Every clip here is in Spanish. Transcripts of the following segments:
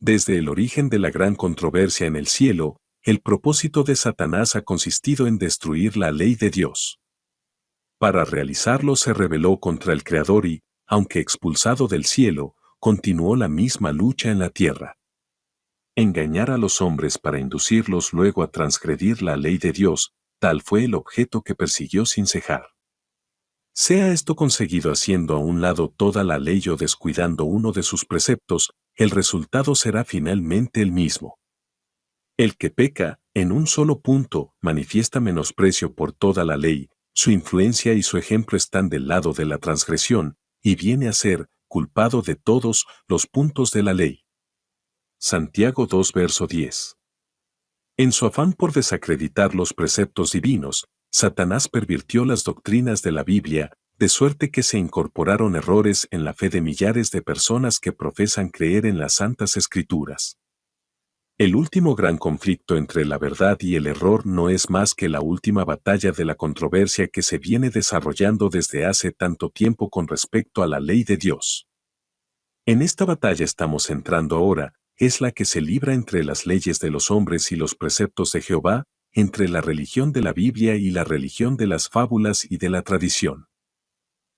Desde el origen de la gran controversia en el cielo, el propósito de Satanás ha consistido en destruir la ley de Dios. Para realizarlo se rebeló contra el Creador y, aunque expulsado del cielo, continuó la misma lucha en la tierra. Engañar a los hombres para inducirlos luego a transgredir la ley de Dios, tal fue el objeto que persiguió sin cejar. Sea esto conseguido haciendo a un lado toda la ley o descuidando uno de sus preceptos, el resultado será finalmente el mismo. El que peca, en un solo punto, manifiesta menosprecio por toda la ley, su influencia y su ejemplo están del lado de la transgresión, y viene a ser culpado de todos los puntos de la ley. Santiago 2 verso 10. En su afán por desacreditar los preceptos divinos, Satanás pervirtió las doctrinas de la Biblia, de suerte que se incorporaron errores en la fe de millares de personas que profesan creer en las Santas Escrituras. El último gran conflicto entre la verdad y el error no es más que la última batalla de la controversia que se viene desarrollando desde hace tanto tiempo con respecto a la ley de Dios. En esta batalla estamos entrando ahora, es la que se libra entre las leyes de los hombres y los preceptos de Jehová, entre la religión de la Biblia y la religión de las fábulas y de la tradición.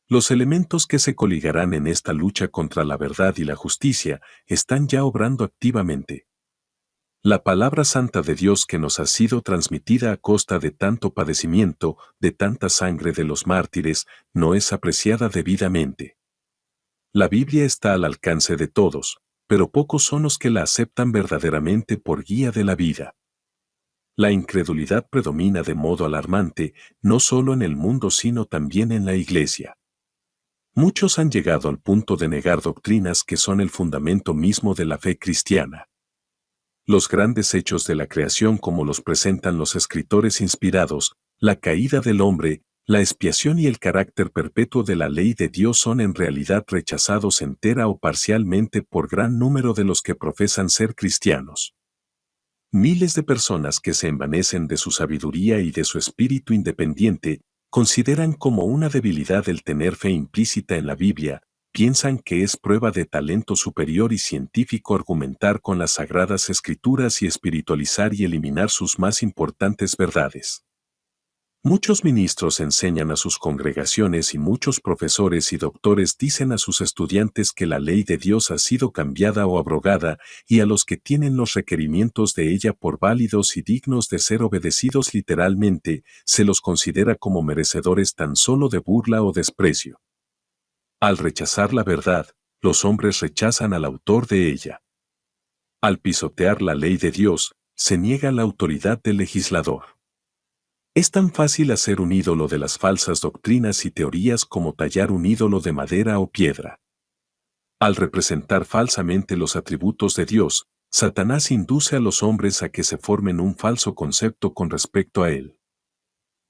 Los elementos que se coligarán en esta lucha contra la verdad y la justicia están ya obrando activamente. La palabra santa de Dios que nos ha sido transmitida a costa de tanto padecimiento, de tanta sangre de los mártires, no es apreciada debidamente. La Biblia está al alcance de todos, pero pocos son los que la aceptan verdaderamente por guía de la vida. La incredulidad predomina de modo alarmante, no solo en el mundo sino también en la Iglesia. Muchos han llegado al punto de negar doctrinas que son el fundamento mismo de la fe cristiana. Los grandes hechos de la creación como los presentan los escritores inspirados, la caída del hombre, la expiación y el carácter perpetuo de la ley de Dios son en realidad rechazados entera o parcialmente por gran número de los que profesan ser cristianos. Miles de personas que se envanecen de su sabiduría y de su espíritu independiente, consideran como una debilidad el tener fe implícita en la Biblia, piensan que es prueba de talento superior y científico argumentar con las sagradas escrituras y espiritualizar y eliminar sus más importantes verdades. Muchos ministros enseñan a sus congregaciones y muchos profesores y doctores dicen a sus estudiantes que la ley de Dios ha sido cambiada o abrogada, y a los que tienen los requerimientos de ella por válidos y dignos de ser obedecidos literalmente, se los considera como merecedores tan solo de burla o desprecio. Al rechazar la verdad, los hombres rechazan al autor de ella. Al pisotear la ley de Dios, se niega la autoridad del legislador. Es tan fácil hacer un ídolo de las falsas doctrinas y teorías como tallar un ídolo de madera o piedra. Al representar falsamente los atributos de Dios, Satanás induce a los hombres a que se formen un falso concepto con respecto a él.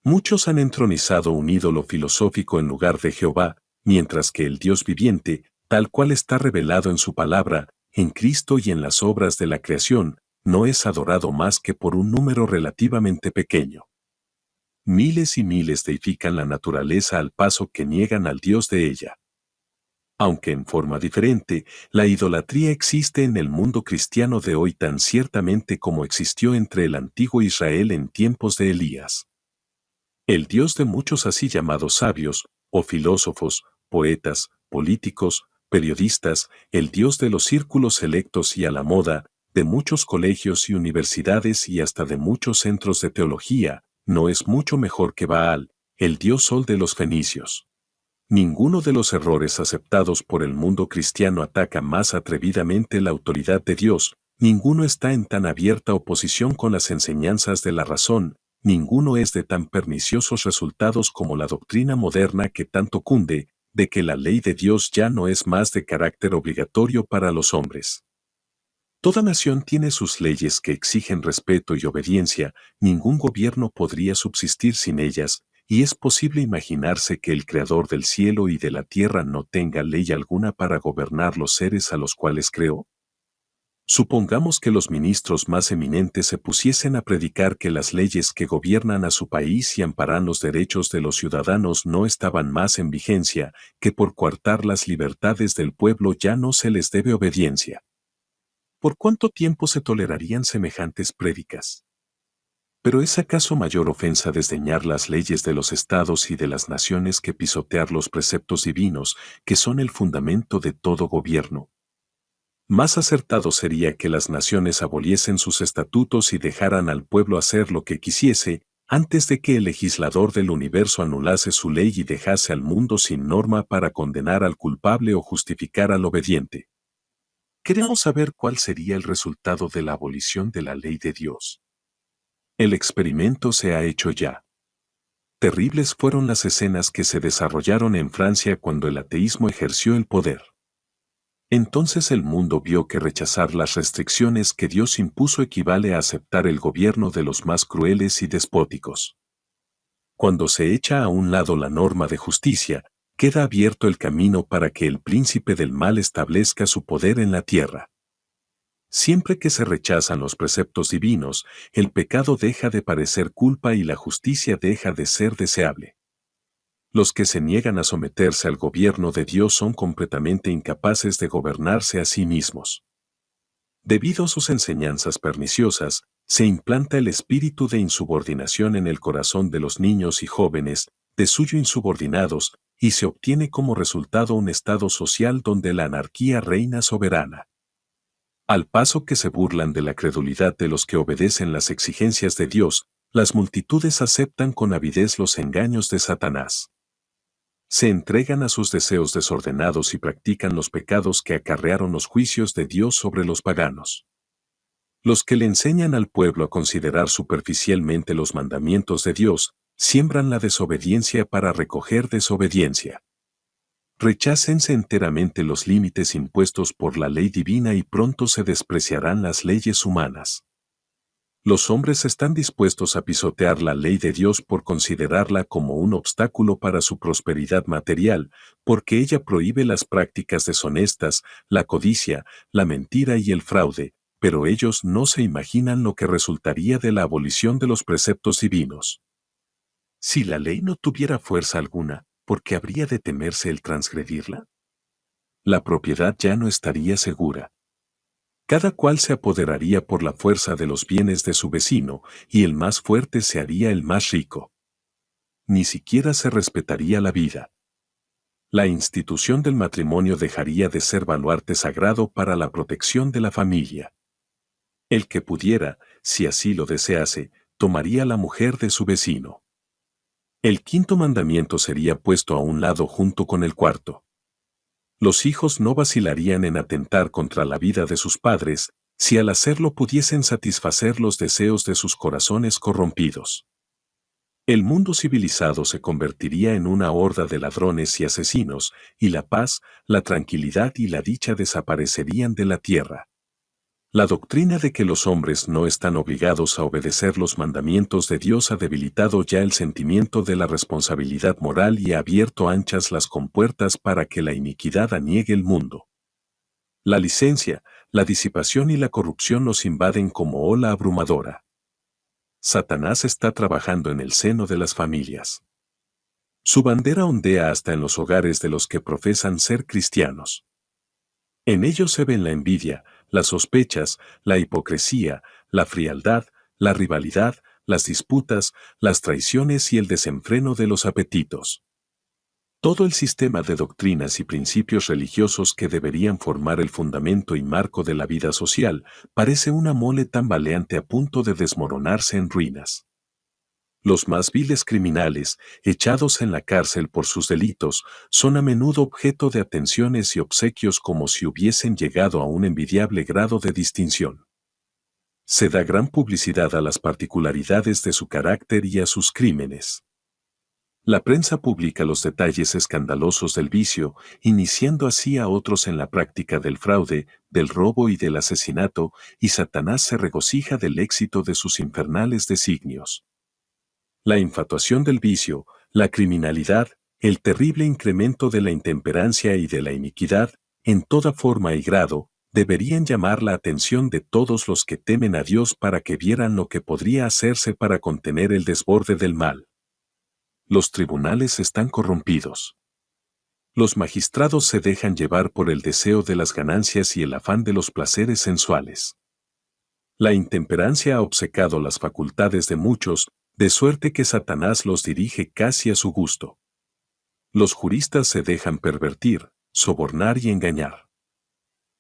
Muchos han entronizado un ídolo filosófico en lugar de Jehová, mientras que el Dios viviente, tal cual está revelado en su palabra, en Cristo y en las obras de la creación, no es adorado más que por un número relativamente pequeño. Miles y miles deifican la naturaleza al paso que niegan al Dios de ella. Aunque en forma diferente, la idolatría existe en el mundo cristiano de hoy tan ciertamente como existió entre el antiguo Israel en tiempos de Elías. El Dios de muchos así llamados sabios, o filósofos, poetas, políticos, periodistas, el Dios de los círculos selectos y a la moda, de muchos colegios y universidades y hasta de muchos centros de teología, no es mucho mejor que Baal, el dios sol de los fenicios. Ninguno de los errores aceptados por el mundo cristiano ataca más atrevidamente la autoridad de Dios, ninguno está en tan abierta oposición con las enseñanzas de la razón, ninguno es de tan perniciosos resultados como la doctrina moderna que tanto cunde, de que la ley de Dios ya no es más de carácter obligatorio para los hombres. Toda nación tiene sus leyes que exigen respeto y obediencia, ningún gobierno podría subsistir sin ellas, y es posible imaginarse que el Creador del cielo y de la tierra no tenga ley alguna para gobernar los seres a los cuales creó. Supongamos que los ministros más eminentes se pusiesen a predicar que las leyes que gobiernan a su país y amparan los derechos de los ciudadanos no estaban más en vigencia, que por coartar las libertades del pueblo ya no se les debe obediencia. ¿Por cuánto tiempo se tolerarían semejantes prédicas? ¿Pero es acaso mayor ofensa desdeñar las leyes de los estados y de las naciones que pisotear los preceptos divinos, que son el fundamento de todo gobierno? Más acertado sería que las naciones aboliesen sus estatutos y dejaran al pueblo hacer lo que quisiese, antes de que el legislador del universo anulase su ley y dejase al mundo sin norma para condenar al culpable o justificar al obediente. Queremos saber cuál sería el resultado de la abolición de la ley de Dios. El experimento se ha hecho ya. Terribles fueron las escenas que se desarrollaron en Francia cuando el ateísmo ejerció el poder. Entonces el mundo vio que rechazar las restricciones que Dios impuso equivale a aceptar el gobierno de los más crueles y despóticos. Cuando se echa a un lado la norma de justicia, queda abierto el camino para que el príncipe del mal establezca su poder en la tierra. Siempre que se rechazan los preceptos divinos, el pecado deja de parecer culpa y la justicia deja de ser deseable. Los que se niegan a someterse al gobierno de Dios son completamente incapaces de gobernarse a sí mismos. Debido a sus enseñanzas perniciosas, se implanta el espíritu de insubordinación en el corazón de los niños y jóvenes, de suyo insubordinados, y se obtiene como resultado un estado social donde la anarquía reina soberana. Al paso que se burlan de la credulidad de los que obedecen las exigencias de Dios, las multitudes aceptan con avidez los engaños de Satanás. Se entregan a sus deseos desordenados y practican los pecados que acarrearon los juicios de Dios sobre los paganos. Los que le enseñan al pueblo a considerar superficialmente los mandamientos de Dios, siembran la desobediencia para recoger desobediencia. Rechácense enteramente los límites impuestos por la ley divina y pronto se despreciarán las leyes humanas. Los hombres están dispuestos a pisotear la ley de Dios por considerarla como un obstáculo para su prosperidad material, porque ella prohíbe las prácticas deshonestas, la codicia, la mentira y el fraude, pero ellos no se imaginan lo que resultaría de la abolición de los preceptos divinos. Si la ley no tuviera fuerza alguna, ¿por qué habría de temerse el transgredirla? La propiedad ya no estaría segura. Cada cual se apoderaría por la fuerza de los bienes de su vecino, y el más fuerte se haría el más rico. Ni siquiera se respetaría la vida. La institución del matrimonio dejaría de ser baluarte sagrado para la protección de la familia. El que pudiera, si así lo desease, tomaría la mujer de su vecino. El quinto mandamiento sería puesto a un lado junto con el cuarto. Los hijos no vacilarían en atentar contra la vida de sus padres, si al hacerlo pudiesen satisfacer los deseos de sus corazones corrompidos. El mundo civilizado se convertiría en una horda de ladrones y asesinos, y la paz, la tranquilidad y la dicha desaparecerían de la tierra. La doctrina de que los hombres no están obligados a obedecer los mandamientos de Dios ha debilitado ya el sentimiento de la responsabilidad moral y ha abierto anchas las compuertas para que la iniquidad aniegue el mundo. La licencia, la disipación y la corrupción nos invaden como ola abrumadora. Satanás está trabajando en el seno de las familias. Su bandera ondea hasta en los hogares de los que profesan ser cristianos. En ellos se ven la envidia, las sospechas, la hipocresía, la frialdad, la rivalidad, las disputas, las traiciones y el desenfreno de los apetitos. Todo el sistema de doctrinas y principios religiosos que deberían formar el fundamento y marco de la vida social parece una mole tambaleante a punto de desmoronarse en ruinas. Los más viles criminales, echados en la cárcel por sus delitos, son a menudo objeto de atenciones y obsequios como si hubiesen llegado a un envidiable grado de distinción. Se da gran publicidad a las particularidades de su carácter y a sus crímenes. La prensa publica los detalles escandalosos del vicio, iniciando así a otros en la práctica del fraude, del robo y del asesinato, y Satanás se regocija del éxito de sus infernales designios. La infatuación del vicio, la criminalidad, el terrible incremento de la intemperancia y de la iniquidad, en toda forma y grado, deberían llamar la atención de todos los que temen a Dios para que vieran lo que podría hacerse para contener el desborde del mal. Los tribunales están corrompidos. Los magistrados se dejan llevar por el deseo de las ganancias y el afán de los placeres sensuales. La intemperancia ha obcecado las facultades de muchos, de suerte que Satanás los dirige casi a su gusto. Los juristas se dejan pervertir, sobornar y engañar.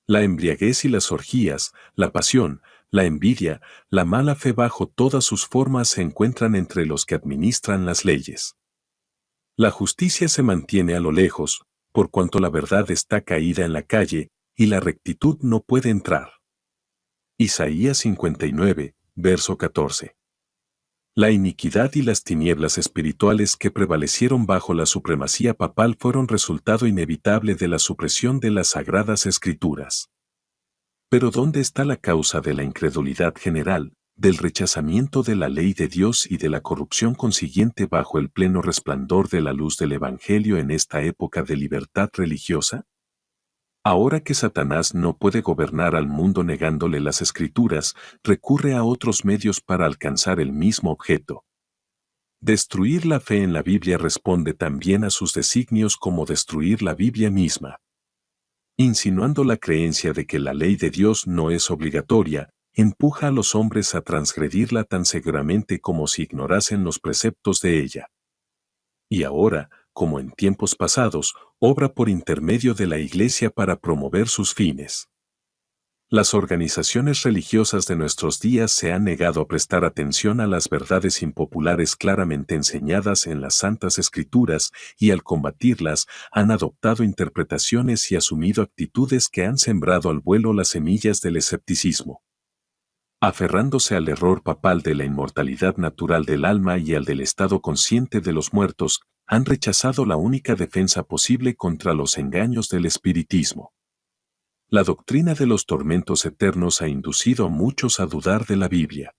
La embriaguez y las orgías, la pasión, la envidia, la mala fe bajo todas sus formas se encuentran entre los que administran las leyes. La justicia se mantiene a lo lejos, por cuanto la verdad está caída en la calle, y la rectitud no puede entrar. Isaías 59, verso 14. La iniquidad y las tinieblas espirituales que prevalecieron bajo la supremacía papal fueron resultado inevitable de la supresión de las sagradas escrituras. Pero ¿dónde está la causa de la incredulidad general, del rechazamiento de la ley de Dios y de la corrupción consiguiente bajo el pleno resplandor de la luz del Evangelio en esta época de libertad religiosa? Ahora que Satanás no puede gobernar al mundo negándole las escrituras, recurre a otros medios para alcanzar el mismo objeto. Destruir la fe en la Biblia responde también a sus designios como destruir la Biblia misma. Insinuando la creencia de que la ley de Dios no es obligatoria, empuja a los hombres a transgredirla tan seguramente como si ignorasen los preceptos de ella. Y ahora, como en tiempos pasados, obra por intermedio de la Iglesia para promover sus fines. Las organizaciones religiosas de nuestros días se han negado a prestar atención a las verdades impopulares claramente enseñadas en las Santas Escrituras y al combatirlas han adoptado interpretaciones y asumido actitudes que han sembrado al vuelo las semillas del escepticismo. Aferrándose al error papal de la inmortalidad natural del alma y al del estado consciente de los muertos, han rechazado la única defensa posible contra los engaños del espiritismo. La doctrina de los tormentos eternos ha inducido a muchos a dudar de la Biblia.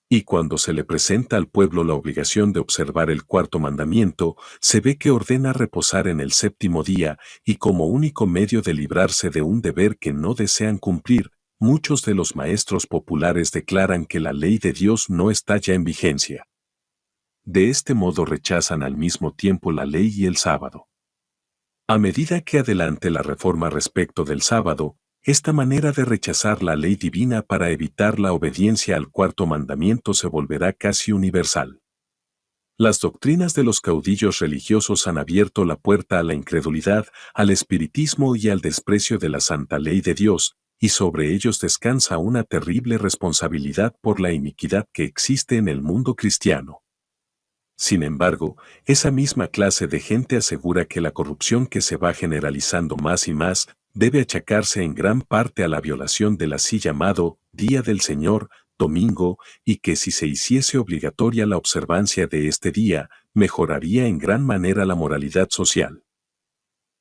Y cuando se le presenta al pueblo la obligación de observar el cuarto mandamiento, se ve que ordena reposar en el séptimo día, y como único medio de librarse de un deber que no desean cumplir, muchos de los maestros populares declaran que la ley de Dios no está ya en vigencia. De este modo rechazan al mismo tiempo la ley y el sábado. A medida que adelante la reforma respecto del sábado, esta manera de rechazar la ley divina para evitar la obediencia al cuarto mandamiento se volverá casi universal. Las doctrinas de los caudillos religiosos han abierto la puerta a la incredulidad, al espiritismo y al desprecio de la santa ley de Dios, y sobre ellos descansa una terrible responsabilidad por la iniquidad que existe en el mundo cristiano. Sin embargo, esa misma clase de gente asegura que la corrupción que se va generalizando más y más debe achacarse en gran parte a la violación del así llamado Día del Señor, domingo, y que si se hiciese obligatoria la observancia de este día, mejoraría en gran manera la moralidad social.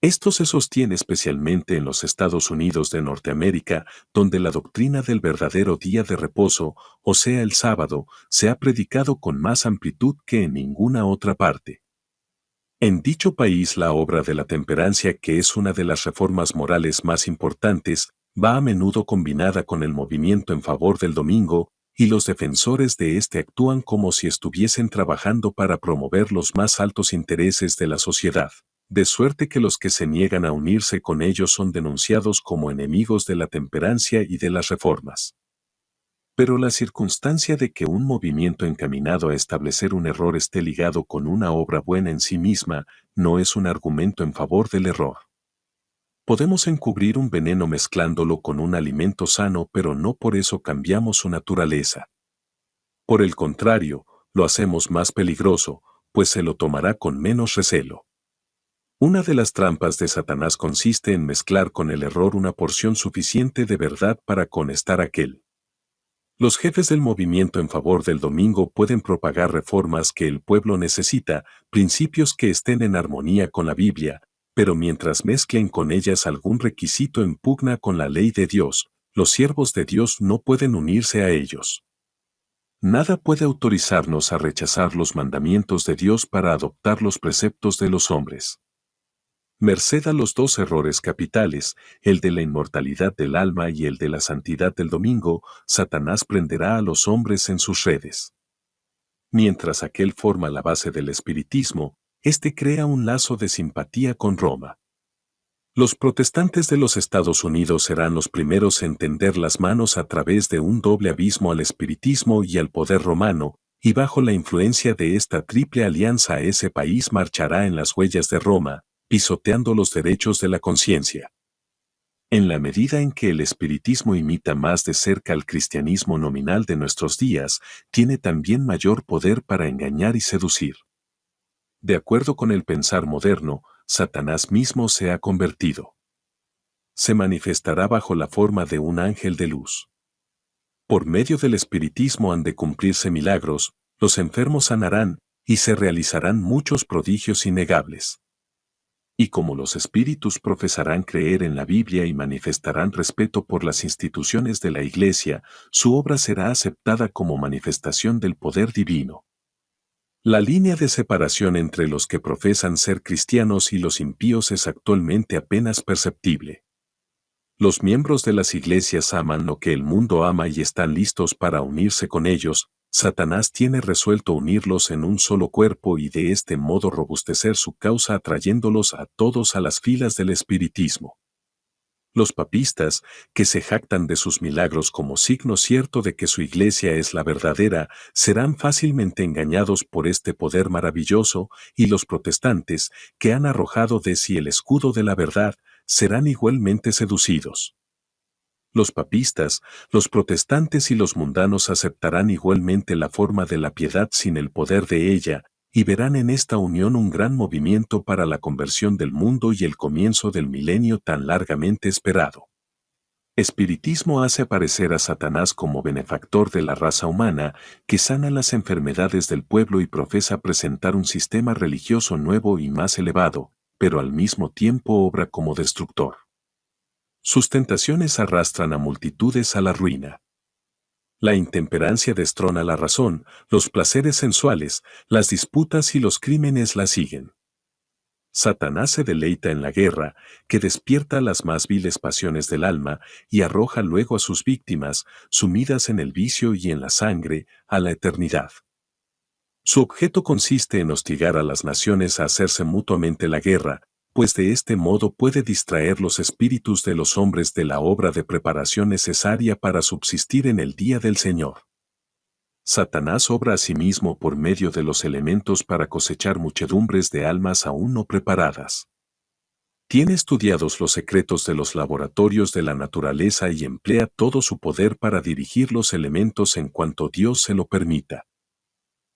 Esto se sostiene especialmente en los Estados Unidos de Norteamérica, donde la doctrina del verdadero día de reposo, o sea el sábado, se ha predicado con más amplitud que en ninguna otra parte. En dicho país la obra de la temperancia, que es una de las reformas morales más importantes, va a menudo combinada con el movimiento en favor del domingo, y los defensores de este actúan como si estuviesen trabajando para promover los más altos intereses de la sociedad. De suerte que los que se niegan a unirse con ellos son denunciados como enemigos de la temperancia y de las reformas. Pero la circunstancia de que un movimiento encaminado a establecer un error esté ligado con una obra buena en sí misma, no es un argumento en favor del error. Podemos encubrir un veneno mezclándolo con un alimento sano, pero no por eso cambiamos su naturaleza. Por el contrario, lo hacemos más peligroso, pues se lo tomará con menos recelo. Una de las trampas de Satanás consiste en mezclar con el error una porción suficiente de verdad para conestar aquel. Los jefes del movimiento en favor del domingo pueden propagar reformas que el pueblo necesita, principios que estén en armonía con la Biblia, pero mientras mezclen con ellas algún requisito en pugna con la ley de Dios, los siervos de Dios no pueden unirse a ellos. Nada puede autorizarnos a rechazar los mandamientos de Dios para adoptar los preceptos de los hombres. Merced a los dos errores capitales, el de la inmortalidad del alma y el de la santidad del domingo, Satanás prenderá a los hombres en sus redes. Mientras aquel forma la base del espiritismo, este crea un lazo de simpatía con Roma. Los protestantes de los Estados Unidos serán los primeros en tender las manos a través de un doble abismo al espiritismo y al poder romano, y bajo la influencia de esta triple alianza ese país marchará en las huellas de Roma, pisoteando los derechos de la conciencia. En la medida en que el espiritismo imita más de cerca al cristianismo nominal de nuestros días, tiene también mayor poder para engañar y seducir. De acuerdo con el pensar moderno, Satanás mismo se ha convertido. Se manifestará bajo la forma de un ángel de luz. Por medio del espiritismo han de cumplirse milagros, los enfermos sanarán, y se realizarán muchos prodigios innegables. Y como los espíritus profesarán creer en la Biblia y manifestarán respeto por las instituciones de la Iglesia, su obra será aceptada como manifestación del poder divino. La línea de separación entre los que profesan ser cristianos y los impíos es actualmente apenas perceptible. Los miembros de las iglesias aman lo que el mundo ama y están listos para unirse con ellos. Satanás tiene resuelto unirlos en un solo cuerpo y de este modo robustecer su causa atrayéndolos a todos a las filas del espiritismo. Los papistas, que se jactan de sus milagros como signo cierto de que su iglesia es la verdadera, serán fácilmente engañados por este poder maravilloso, y los protestantes, que han arrojado de sí el escudo de la verdad, serán igualmente seducidos. Los papistas, los protestantes y los mundanos aceptarán igualmente la forma de la piedad sin el poder de ella, y verán en esta unión un gran movimiento para la conversión del mundo y el comienzo del milenio tan largamente esperado. Espiritismo hace aparecer a Satanás como benefactor de la raza humana, que sana las enfermedades del pueblo y profesa presentar un sistema religioso nuevo y más elevado, pero al mismo tiempo obra como destructor. Sus tentaciones arrastran a multitudes a la ruina. La intemperancia destrona la razón, los placeres sensuales, las disputas y los crímenes la siguen. Satanás se deleita en la guerra, que despierta las más viles pasiones del alma y arroja luego a sus víctimas, sumidas en el vicio y en la sangre, a la eternidad. Su objeto consiste en hostigar a las naciones a hacerse mutuamente la guerra, pues de este modo puede distraer los espíritus de los hombres de la obra de preparación necesaria para subsistir en el día del Señor. Satanás obra asimismo por medio de los elementos para cosechar muchedumbres de almas aún no preparadas. Tiene estudiados los secretos de los laboratorios de la naturaleza y emplea todo su poder para dirigir los elementos en cuanto Dios se lo permita.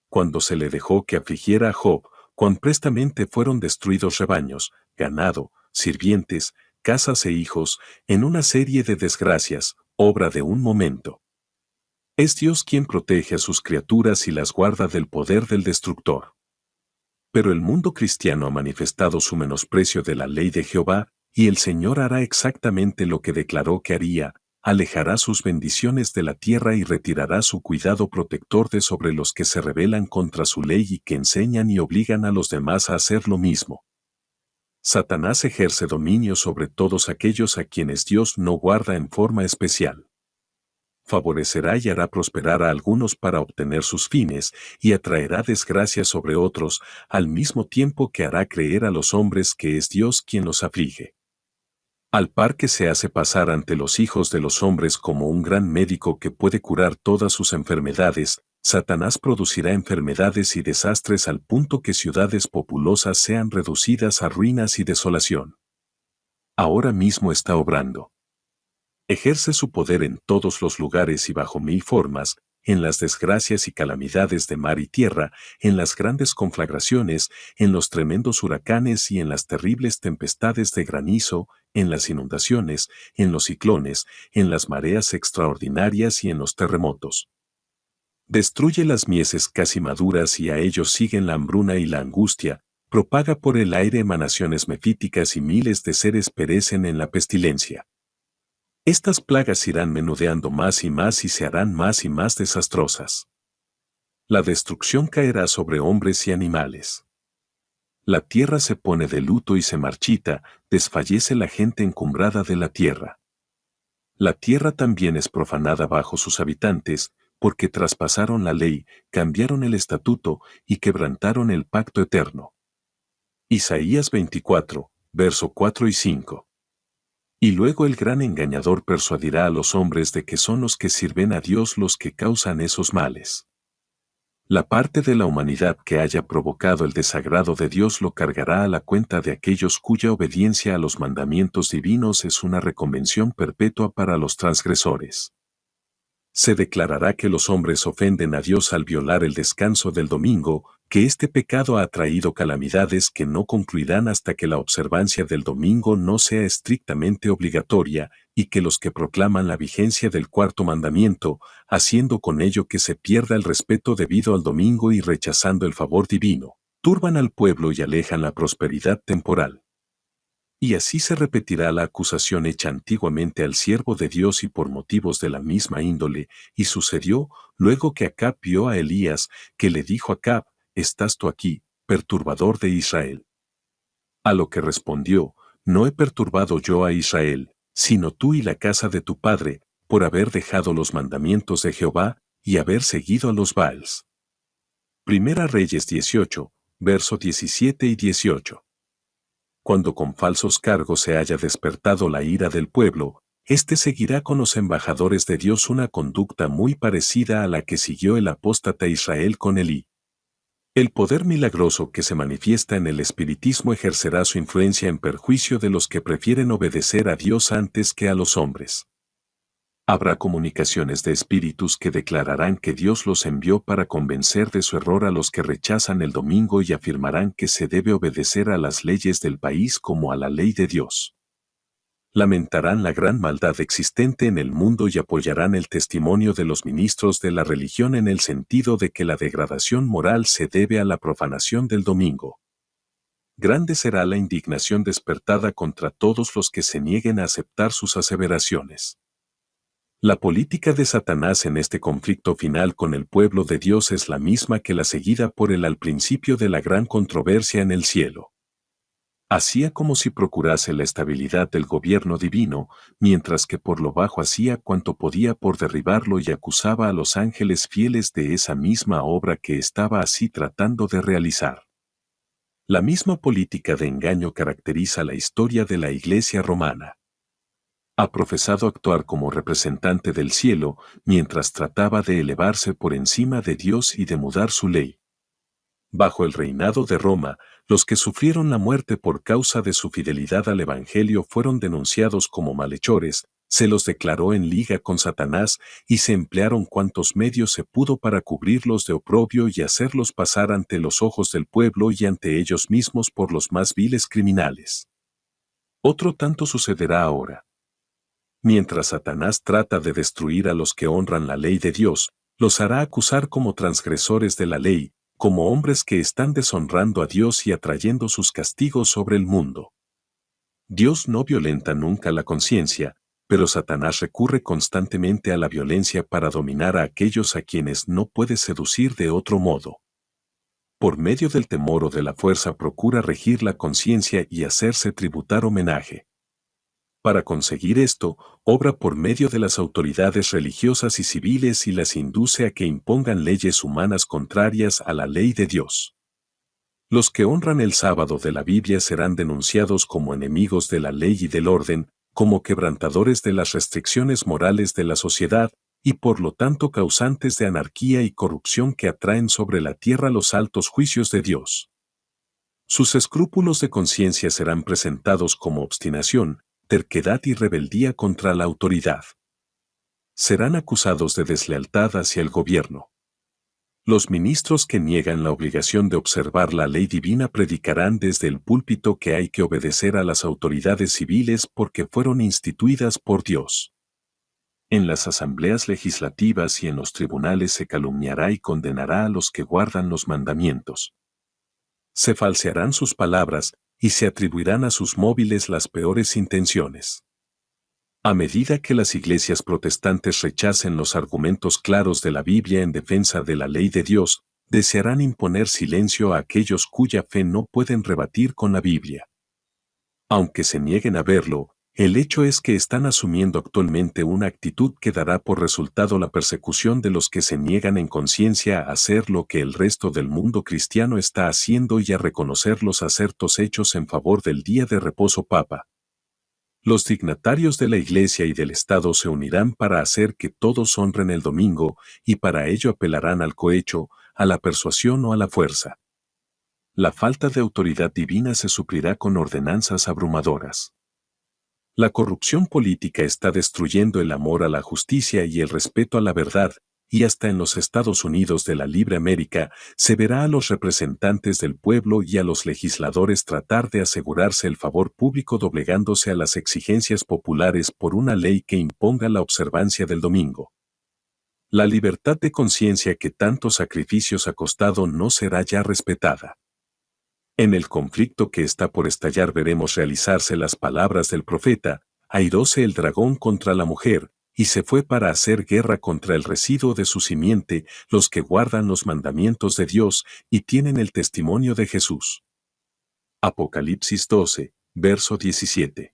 Cuando se le dejó que afligiera a Job, cuán prestamente fueron destruidos rebaños, ganado, sirvientes, casas e hijos, en una serie de desgracias, obra de un momento. Es Dios quien protege a sus criaturas y las guarda del poder del destructor. Pero el mundo cristiano ha manifestado su menosprecio de la ley de Jehová, y el Señor hará exactamente lo que declaró que haría, alejará sus bendiciones de la tierra y retirará su cuidado protector de sobre los que se rebelan contra su ley y que enseñan y obligan a los demás a hacer lo mismo. Satanás ejerce dominio sobre todos aquellos a quienes Dios no guarda en forma especial. Favorecerá y hará prosperar a algunos para obtener sus fines, y atraerá desgracia sobre otros, al mismo tiempo que hará creer a los hombres que es Dios quien los aflige. Al par que se hace pasar ante los hijos de los hombres como un gran médico que puede curar todas sus enfermedades, Satanás producirá enfermedades y desastres al punto que ciudades populosas sean reducidas a ruinas y desolación. Ahora mismo está obrando. Ejerce su poder en todos los lugares y bajo mil formas, en las desgracias y calamidades de mar y tierra, en las grandes conflagraciones, en los tremendos huracanes y en las terribles tempestades de granizo, en las inundaciones, en los ciclones, en las mareas extraordinarias y en los terremotos. Destruye las mieses casi maduras y a ellos siguen la hambruna y la angustia, propaga por el aire emanaciones mefíticas y miles de seres perecen en la pestilencia. Estas plagas irán menudeando más y se harán más y más desastrosas. La destrucción caerá sobre hombres y animales. La tierra se pone de luto y se marchita, desfallece la gente encumbrada de la tierra. La tierra también es profanada bajo sus habitantes, porque traspasaron la ley, cambiaron el estatuto y quebrantaron el pacto eterno. Isaías 24, verso 4 y 5. Y luego el gran engañador persuadirá a los hombres de que son los que sirven a Dios los que causan esos males. La parte de la humanidad que haya provocado el desagrado de Dios lo cargará a la cuenta de aquellos cuya obediencia a los mandamientos divinos es una reconvención perpetua para los transgresores. Se declarará que los hombres ofenden a Dios al violar el descanso del domingo, que este pecado ha traído calamidades que no concluirán hasta que la observancia del domingo no sea estrictamente obligatoria, y que los que proclaman la vigencia del cuarto mandamiento, haciendo con ello que se pierda el respeto debido al domingo y rechazando el favor divino, turban al pueblo y alejan la prosperidad temporal. Y así se repetirá la acusación hecha antiguamente al siervo de Dios y por motivos de la misma índole, y sucedió, luego que Acab vio a Elías, que le dijo a Acab, ¿estás tú aquí, perturbador de Israel? A lo que respondió, no he perturbado yo a Israel, sino tú y la casa de tu padre, por haber dejado los mandamientos de Jehová, y haber seguido a los Baals. Primera Reyes 18, verso 17 y 18. Cuando con falsos cargos se haya despertado la ira del pueblo, éste seguirá con los embajadores de Dios una conducta muy parecida a la que siguió el apóstata Israel con Elí. El poder milagroso que se manifiesta en el espiritismo ejercerá su influencia en perjuicio de los que prefieren obedecer a Dios antes que a los hombres. Habrá comunicaciones de espíritus que declararán que Dios los envió para convencer de su error a los que rechazan el domingo y afirmarán que se debe obedecer a las leyes del país como a la ley de Dios. Lamentarán la gran maldad existente en el mundo y apoyarán el testimonio de los ministros de la religión en el sentido de que la degradación moral se debe a la profanación del domingo. Grande será la indignación despertada contra todos los que se nieguen a aceptar sus aseveraciones. La política de Satanás en este conflicto final con el pueblo de Dios es la misma que la seguida por él al principio de la gran controversia en el cielo. Hacía como si procurase la estabilidad del gobierno divino, mientras que por lo bajo hacía cuanto podía por derribarlo y acusaba a los ángeles fieles de esa misma obra que estaba así tratando de realizar. La misma política de engaño caracteriza la historia de la Iglesia romana. Ha profesado actuar como representante del cielo, mientras trataba de elevarse por encima de Dios y de mudar su ley. Bajo el reinado de Roma, los que sufrieron la muerte por causa de su fidelidad al Evangelio fueron denunciados como malhechores, se los declaró en liga con Satanás y se emplearon cuantos medios se pudo para cubrirlos de oprobio y hacerlos pasar ante los ojos del pueblo y ante ellos mismos por los más viles criminales. Otro tanto sucederá ahora. Mientras Satanás trata de destruir a los que honran la ley de Dios, los hará acusar como transgresores de la ley, como hombres que están deshonrando a Dios y atrayendo sus castigos sobre el mundo. Dios no violenta nunca la conciencia, pero Satanás recurre constantemente a la violencia para dominar a aquellos a quienes no puede seducir de otro modo. Por medio del temor o de la fuerza procura regir la conciencia y hacerse tributar homenaje. Para conseguir esto, obra por medio de las autoridades religiosas y civiles y las induce a que impongan leyes humanas contrarias a la ley de Dios. Los que honran el sábado de la Biblia serán denunciados como enemigos de la ley y del orden, como quebrantadores de las restricciones morales de la sociedad, y por lo tanto causantes de anarquía y corrupción que atraen sobre la tierra los altos juicios de Dios. Sus escrúpulos de conciencia serán presentados como obstinación, terquedad y rebeldía contra la autoridad. Serán acusados de deslealtad hacia el gobierno. Los ministros que niegan la obligación de observar la ley divina predicarán desde el púlpito que hay que obedecer a las autoridades civiles porque fueron instituidas por Dios. En las asambleas legislativas y en los tribunales se calumniará y condenará a los que guardan los mandamientos. Se falsearán sus palabras, y se atribuirán a sus móviles las peores intenciones. A medida que las iglesias protestantes rechacen los argumentos claros de la Biblia en defensa de la ley de Dios, desearán imponer silencio a aquellos cuya fe no pueden rebatir con la Biblia. Aunque se nieguen a verlo, El hecho es que están asumiendo actualmente una actitud que dará por resultado la persecución de los que se niegan en conciencia a hacer lo que el resto del mundo cristiano está haciendo y a reconocer los acertos hechos en favor del día de reposo papa. Los dignatarios de la Iglesia y del Estado se unirán para hacer que todos honren el domingo y para ello apelarán al cohecho, a la persuasión o a la fuerza. La falta de autoridad divina se suplirá con ordenanzas abrumadoras. La corrupción política está destruyendo el amor a la justicia y el respeto a la verdad, y hasta en los Estados Unidos de la Libre América se verá a los representantes del pueblo y a los legisladores tratar de asegurarse el favor público doblegándose a las exigencias populares por una ley que imponga la observancia del domingo. La libertad de conciencia que tantos sacrificios ha costado no será ya respetada. En el conflicto que está por estallar veremos realizarse las palabras del profeta: airóse el dragón contra la mujer, y se fue para hacer guerra contra el residuo de su simiente, los que guardan los mandamientos de Dios y tienen el testimonio de Jesús. Apocalipsis 12, verso 17.